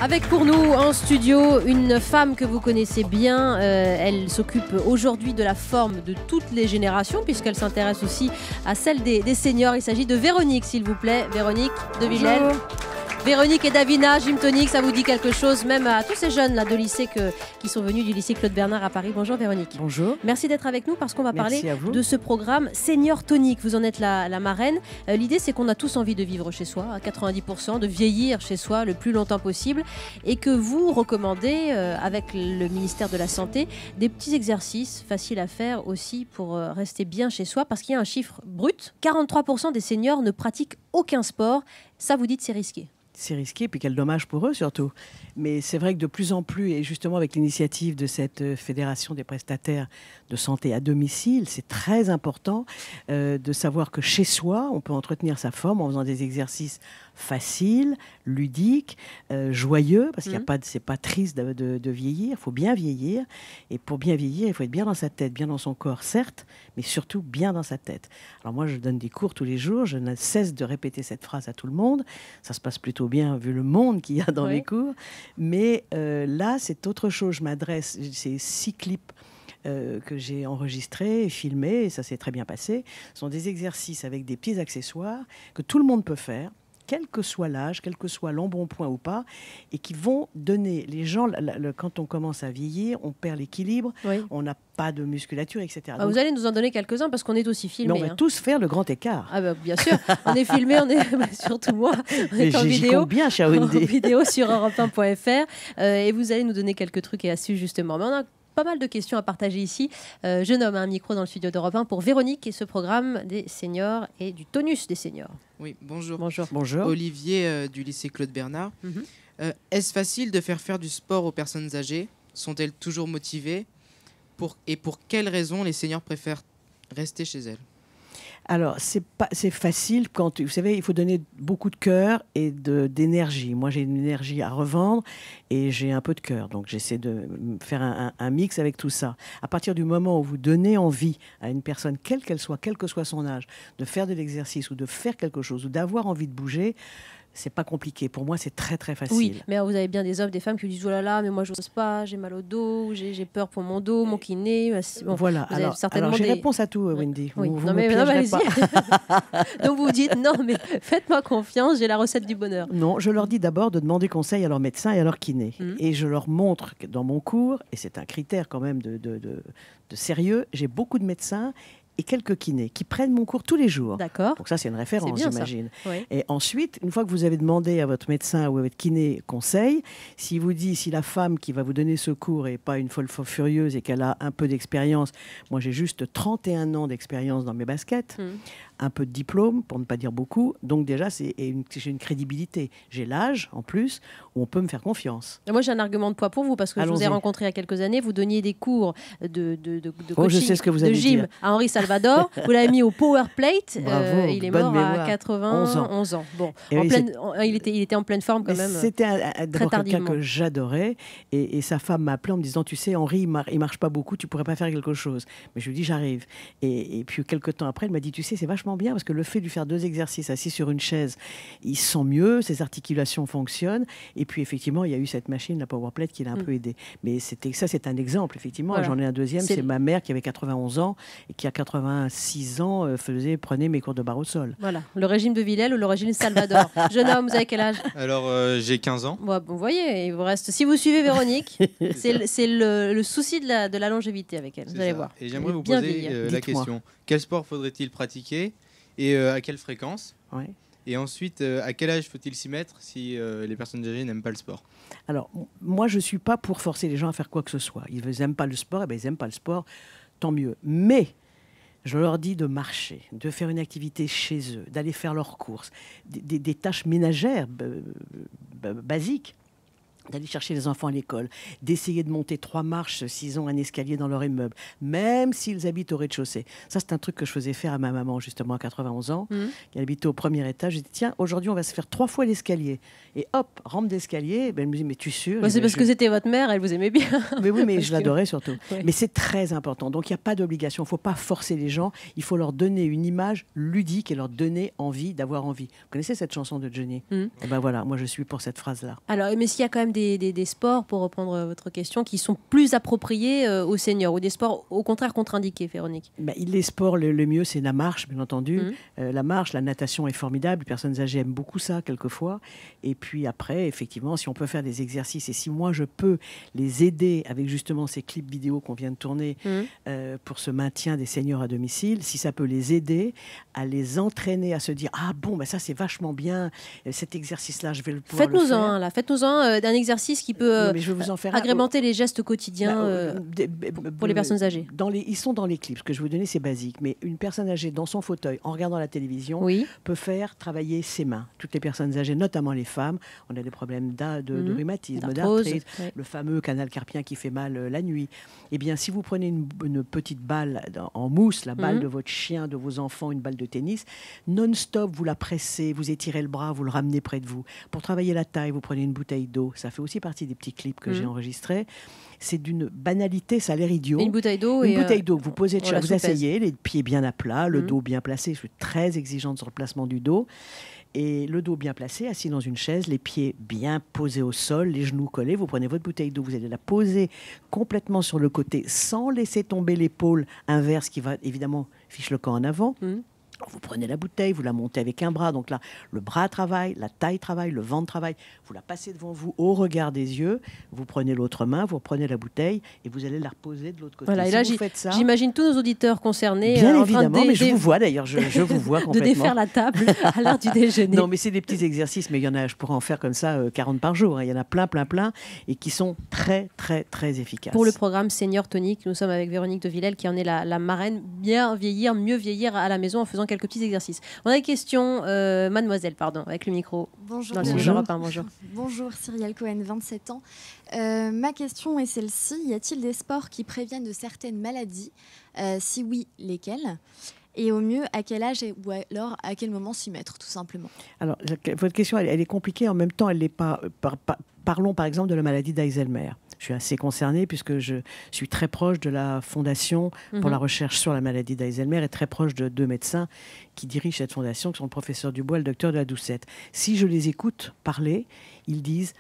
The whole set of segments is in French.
Avec pour nous en studio une femme que vous connaissez bien. Elle s'occupe aujourd'hui de la forme de toutes les générations puisqu'elle s'intéresse aussi à celle des seniors. Il s'agit de Véronique, s'il vous plaît. Véronique de Villèle. Véronique et Davina, Gym Tonic, ça vous dit quelque chose, même à tous ces jeunes là, de lycée qui sont venus du lycée Claude Bernard à Paris. Bonjour Véronique. Bonjour. Merci d'être avec nous parce qu'on va parler de ce programme Senior Tonic. Vous en êtes la marraine. L'idée, c'est qu'on a tous envie de vivre chez soi, à 90%, de vieillir chez soi le plus longtemps possible et que vous recommandez, avec le ministère de la Santé, des petits exercices faciles à faire aussi pour rester bien chez soi parce qu'il y a un chiffre brut. 43% des seniors ne pratiquent aucun sport. Ça, vous dites, c'est risqué. C'est risqué, puis quel dommage pour eux surtout. Mais c'est vrai que de plus en plus, et justement avec l'initiative de cette fédération des prestataires de santé à domicile, c'est très important de savoir que chez soi, on peut entretenir sa forme en faisant des exercices faciles, ludiques, joyeux, parce qu'il y a pas, c'est pas triste de vieillir, il faut bien vieillir. Et pour bien vieillir, il faut être bien dans sa tête, bien dans son corps, certes, mais surtout bien dans sa tête. Alors moi, je donne des cours tous les jours, je ne cesse de répéter cette phrase à tout le monde. Ça se passe plutôt bien vu le monde qu'il y a dans les cours. Mais là, c'est autre chose. Je m'adresse, c'est 6 clips que j'ai enregistrés et filmés, et ça s'est très bien passé. Ce sont des exercices avec des petits accessoires que tout le monde peut faire, quel que soit l'âge, quel que soit l'embonpoint ou pas, et qui vont donner les gens, quand on commence à vieillir, on perd l'équilibre, on n'a pas de musculature, etc. Donc, vous allez nous en donner quelques-uns parce qu'on est aussi filmé. Mais on va tous faire le grand écart. Ah bah, bien sûr, on est filmé, on est surtout moi, on est en vidéo, bien, en vidéo sur europe1.fr et vous allez nous donner quelques trucs et astuces justement. Mais on a pas mal de questions à partager ici. Je nomme un micro dans le studio d'Europe 1 pour Véronique et ce programme des seniors et du tonus des seniors. Oui, bonjour. Bonjour. Olivier du lycée Claude Bernard. Est-ce facile de faire du sport aux personnes âgées? Sont-elles toujours motivées? Et pour quelles raisons les seniors préfèrent rester chez elles? Alors, c'est facile quand, vous savez, il faut donner beaucoup de cœur et d'énergie. Moi, j'ai une énergie à revendre et j'ai un peu de cœur. Donc, j'essaie de faire un mix avec tout ça. À partir du moment où vous donnez envie à une personne, quelle qu'elle soit, quel que soit son âge, de faire de l'exercice ou de faire quelque chose ou d'avoir envie de bouger, c'est pas compliqué. Pour moi, c'est très, très facile. Oui, mais vous avez bien des hommes, des femmes qui vous disent « Oh là là, mais moi, je n'ose pas, j'ai mal au dos, j'ai peur pour mon dos, mon kiné. » Bon, voilà. Alors j'ai réponse à tout, Wendy. Oui. Vous non, mais allez-y. Donc, vous dites « Non, mais faites-moi confiance, j'ai la recette du bonheur. » Non, je leur dis d'abord de demander conseil à leur médecin et à leur kiné. Et je leur montre que dans mon cours, et c'est un critère quand même de sérieux, j'ai beaucoup de médecins et quelques kinés qui prennent mon cours tous les jours. D'accord. Donc ça, c'est une référence, j'imagine. Oui. Et ensuite, une fois que vous avez demandé à votre médecin ou à votre kiné conseil, si la femme qui va vous donner ce cours n'est pas une folle furieuse et qu'elle a un peu d'expérience, moi j'ai juste 31 ans d'expérience dans mes baskets, un peu de diplôme, pour ne pas dire beaucoup, donc déjà j'ai une crédibilité. J'ai l'âge, en plus, où on peut me faire confiance. Et moi j'ai un argument de poids pour vous, parce que je vous ai rencontré il y a quelques années, vous donniez des cours de coaching, je sais ce que vous allez gym dire. à Henri Salvador, vous l'avez mis au Power Plate. Bravo, il est bonne mort mémoire. à 91 ans. Bon, il était en pleine forme quand même. C'était d'abord quelqu'un que j'adorais, et sa femme m'a appelé en me disant, tu sais, Henri, il marche pas beaucoup, tu pourrais pas faire quelque chose. Mais je lui dis, j'arrive. Et puis quelques temps après, elle m'a dit, tu sais, c'est vachement bien, parce que le fait de lui faire 2 exercices assis sur une chaise, il se sent mieux, ses articulations fonctionnent, et puis effectivement, il y a eu cette machine, la Power Plate, qui l'a un peu aidé. Mais c'est un exemple, effectivement. Voilà. J'en ai un deuxième, c'est ma mère qui avait 91 ans, et qui à 86 ans prenait mes cours de barre au sol. Voilà, le régime de Villèle ou le régime Salvador. Jeune homme, vous avez quel âge? Alors, j'ai 15 ans. Bon, vous voyez, il vous reste... Si vous suivez Véronique, c'est le souci de la longévité avec elle, vous allez voir. Et j'aimerais vous poser la question. Quel sport faudrait-il pratiquer et à quelle fréquence? Et ensuite, à quel âge faut-il s'y mettre si les personnes âgées n'aiment pas le sport? Alors, moi, je ne suis pas pour forcer les gens à faire quoi que ce soit. Ils n'aiment pas le sport, ils n'aiment pas le sport, tant mieux. Mais je leur dis de marcher, de faire une activité chez eux, d'aller faire leurs courses, des tâches ménagères basiques. d'aller chercher les enfants à l'école, d'essayer de monter 3 marches s'ils ont un escalier dans leur immeuble, même s'ils habitent au rez-de-chaussée. Ça, c'est un truc que je faisais faire à ma maman, justement, à 91 ans, qui habitait au premier étage. J'ai dit, tiens, aujourd'hui, on va se faire 3 fois l'escalier. Et hop, rampe d'escalier. Ben, elle me dit, mais tu es sûre? C'est parce que c'était votre mère, elle vous aimait bien. Mais oui, mais je l'adorais surtout. Ouais. Mais c'est très important. Donc, il n'y a pas d'obligation. Il ne faut pas forcer les gens. Il faut leur donner une image ludique et leur donner envie d'avoir envie. Vous connaissez cette chanson de Johnny? Et ben voilà, moi, je suis pour cette phrase-là. Alors, mais s'il y a quand même des sports, pour reprendre votre question, qui sont plus appropriés aux seniors, ou des sports au contraire contre-indiqués, Véronique? Les sports, le mieux, c'est la marche, bien entendu. La marche, la natation est formidable. Les personnes âgées aiment beaucoup ça, quelquefois. Et puis après, effectivement, si on peut faire des exercices et si moi, je peux les aider avec justement ces clips vidéo qu'on vient de tourner pour ce maintien des seniors à domicile, si ça peut les aider à les entraîner, à se dire « Ah bon, ben ça, c'est vachement bien. Cet exercice-là, je vais le pouvoir le faire. » Faites-nous-en un, là. Faites-nous-un d'un exercice qui peut agrémenter les gestes quotidiens pour les personnes âgées. Ils sont dans les clips. Ce que je vais vous donner, c'est basique. Mais une personne âgée dans son fauteuil, en regardant la télévision, peut faire travailler ses mains. Toutes les personnes âgées, notamment les femmes, on a des problèmes de rhumatisme, d'arthrose, le fameux canal carpien qui fait mal la nuit. Eh bien, si vous prenez une petite balle en mousse, la balle de votre chien, de vos enfants, une balle de tennis, non-stop, vous la pressez, vous étirez le bras, vous le ramenez près de vous. Pour travailler la taille, vous prenez une bouteille d'eau. Ça fait aussi partie des petits clips que j'ai enregistrés. C'est d'une banalité, ça a l'air idiot. Une bouteille d'eau. Une bouteille d'eau que vous posez, vous asseyez, les pieds bien à plat, le dos bien placé. Je suis très exigeante sur le placement du dos. Et le dos bien placé, assis dans une chaise, les pieds bien posés au sol, les genoux collés. Vous prenez votre bouteille d'eau, vous allez la poser complètement sur le côté sans laisser tomber l'épaule inverse qui va évidemment fiche le camp en avant. Vous prenez la bouteille, vous la montez avec un bras. Donc là, le bras travaille, la taille travaille, le ventre travaille. Vous la passez devant vous au regard des yeux. Vous prenez l'autre main, vous reprenez la bouteille et vous allez la reposer de l'autre côté. Voilà, si et là, vous faites ça, j'imagine tous nos auditeurs concernés. Bien évidemment, mais je vous vois d'ailleurs, je vous vois complètement. De défaire la table à l'heure du déjeuner. Non, mais c'est des petits exercices, mais il y en a, je pourrais en faire comme ça 40 par jour. Il y en a plein, et qui sont très, très, très efficaces. Pour le programme Senior Tonic, nous sommes avec Véronique de Villèle qui en est la marraine. Bien vieillir, mieux vieillir à la maison en faisant quelques petits exercices. On a une question, mademoiselle, avec le micro. Bonjour. Bonjour. Bonjour, Cyrielle Cohen, 27 ans. Ma question est celle-ci. Y a-t-il des sports qui préviennent de certaines maladies? Si oui, lesquelles? Et au mieux, à quel âge ou alors à quel moment s'y mettre, tout simplement? Alors, votre question, elle est compliquée. En même temps, elle n'est pas... Parlons par exemple de la maladie d'Alzheimer. Je suis assez concernée puisque je suis très proche de la Fondation pour la recherche sur la maladie d'Alzheimer et très proche de 2 médecins qui dirigent cette fondation, qui sont le professeur Dubois et le docteur de la Doucette. Si je les écoute parler, ils disent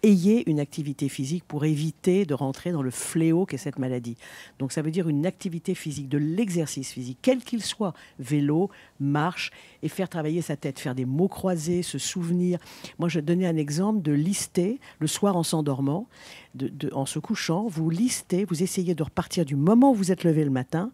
ayez une activité physique pour éviter de rentrer dans le fléau qu'est cette maladie. Donc ça veut dire une activité physique, de l'exercice physique, quel qu'il soit, vélo, marche, et faire travailler sa tête, faire des mots croisés, se souvenir. Moi, je donnais un exemple de lister le soir en s'endormant, en se couchant, vous listez, vous essayez de repartir du moment où vous êtes levé le matin.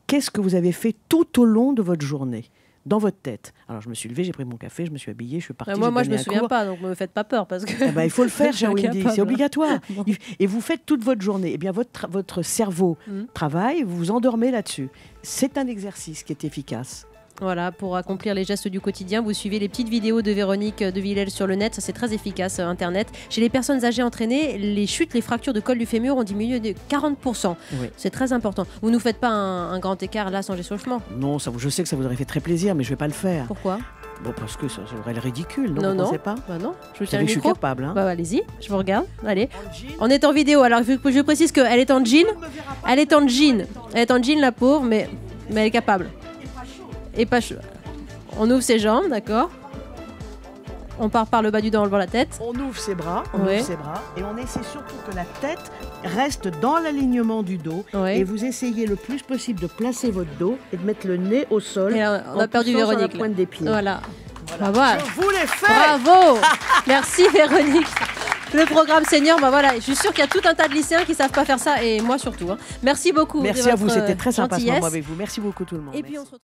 Qu'est-ce que vous avez fait tout au long de votre journée, dans votre tête? Alors, je me suis levée, j'ai pris mon café, je me suis habillée, je suis partie. Moi, je ne me souviens pas, donc ne me faites pas peur. Parce que il faut le faire, Jawindi, c'est obligatoire. Bon. Et vous faites toute votre journée. Eh bien, votre cerveau travaille, vous vous endormez là-dessus. C'est un exercice qui est efficace. Voilà, pour accomplir les gestes du quotidien, vous suivez les petites vidéos de Véronique de Villèle sur le net, ça c'est très efficace, Internet. Chez les personnes âgées entraînées, les chutes, les fractures de col du fémur ont diminué de 40%. Oui. C'est très important. Vous ne nous faites pas un grand écart là sans échauffement? Non, je sais que ça vous aurait fait très plaisir, mais je ne vais pas le faire. Pourquoi? Bon, parce que ça serait le ridicule, non? Vous pensez pas? Non, je vous tiens le micro. Je suis capable. Hein. Allez-y, je vous regarde. Allez. On est en vidéo, alors je précise qu'elle est en jean. Elle est en jean. Elle est en jean, la pauvre, mais elle est capable. Et pas chaud. On ouvre ses jambes, d'accord. On part par le bas du dos en levant la tête. On ouvre ses bras, et on essaie surtout que la tête reste dans l'alignement du dos. Et vous essayez le plus possible de placer votre dos et de mettre le nez au sol. Et là, on a perdu Véronique. Sur la pointe des pieds. Voilà. Je vous l'ai fait. Bravo. Merci Véronique. Le programme senior, je suis sûre qu'il y a tout un tas de lycéens qui ne savent pas faire ça, et moi surtout. Merci beaucoup. Merci à vous, c'était très sympa ce moment avec vous. Merci beaucoup tout le monde. Et puis on se retrouve...